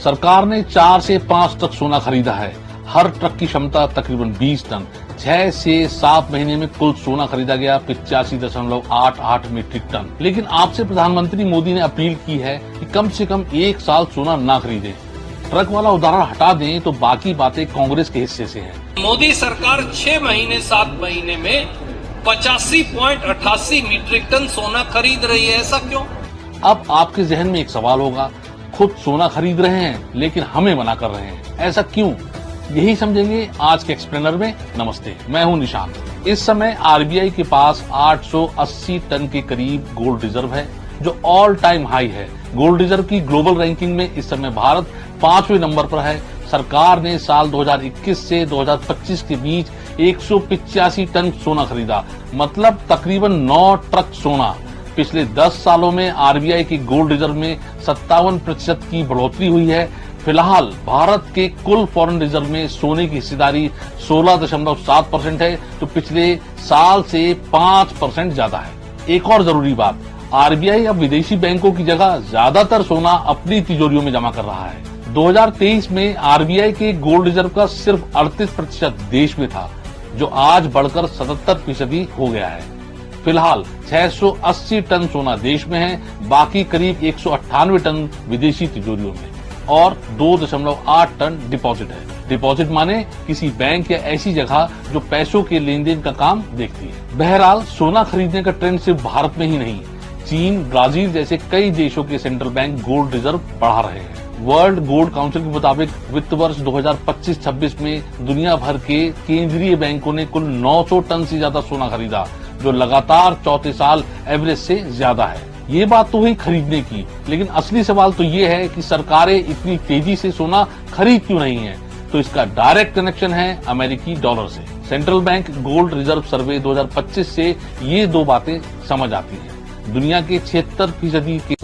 सरकार ने 4 से 5 ट्रक सोना खरीदा है। हर ट्रक की क्षमता तकरीबन 20 टन। 6 से 7 महीने में कुल सोना खरीदा गया 85.88 मीट्रिक टन। लेकिन आपसे प्रधानमंत्री मोदी ने अपील की है कि कम से कम 1 साल सोना ना खरीदें। ट्रक वाला उदाहरण हटा दें तो बाकी बातें कांग्रेस के हिस्से से हैं। मोदी सरकार 6 महीने 7 महीने में 85.88 मीट्रिक टन सोना खरीद रही है, ऐसा क्यों? अब आपके जहन में एक सवाल होगा, खुद सोना खरीद रहे हैं लेकिन हमें मना कर रहे हैं, ऐसा क्यों? यही समझेंगे आज के एक्सप्लेनर में। नमस्ते, मैं हूं निशांत। इस समय आरबीआई के पास 880 टन के करीब गोल्ड रिजर्व है, जो ऑल टाइम हाई है। गोल्ड रिजर्व की ग्लोबल रैंकिंग में इस समय भारत 5वें नंबर पर है। सरकार ने साल 2021 से 2025 के बीच 185 टन सोना खरीदा, मतलब तकरीबन 9 ट्रक सोना। पिछले 10 सालों में आरबीआई की गोल्ड रिजर्व में 57% की बढ़ोतरी हुई है। फिलहाल भारत के कुल फॉरेन रिजर्व में सोने की हिस्सेदारी 16.7% है, जो पिछले साल से 5% ज्यादा है। एक और जरूरी बात, आरबीआई अब विदेशी बैंकों की जगह ज्यादातर सोना अपनी तिजोरियों में जमा कर रहा है। 2023 में आरबीआई के गोल्ड रिजर्व का सिर्फ 38% देश में था, जो आज बढ़कर 77% हो गया है। फिलहाल 680 टन सोना देश में है, बाकी करीब 198 टन विदेशी तिजोरियों में और 2.8 टन डिपॉजिट है। डिपॉजिट माने किसी बैंक या ऐसी जगह जो पैसों के लेन देन का काम देखती है। बहरहाल सोना खरीदने का ट्रेंड सिर्फ भारत में ही नहीं, चीन, ब्राजील जैसे कई देशों के सेंट्रल बैंक गोल्ड रिजर्व बढ़ा रहे हैं। वर्ल्ड गोल्ड काउंसिल के मुताबिक वित्त वर्ष 2025-26 में दुनिया भर के केंद्रीय बैंकों ने कुल 900 टन से ज्यादा सोना खरीदा, जो लगातार चौथे साल एवरेज से ज्यादा है। ये बात तो हुई खरीदने की, लेकिन असली सवाल तो ये है कि सरकारें इतनी तेजी से सोना खरीद क्यों रही हैं? तो इसका डायरेक्ट कनेक्शन है अमेरिकी डॉलर से। सेंट्रल बैंक गोल्ड रिजर्व सर्वे 2025 से ये दो बातें समझ आती हैं। दुनिया के 76% के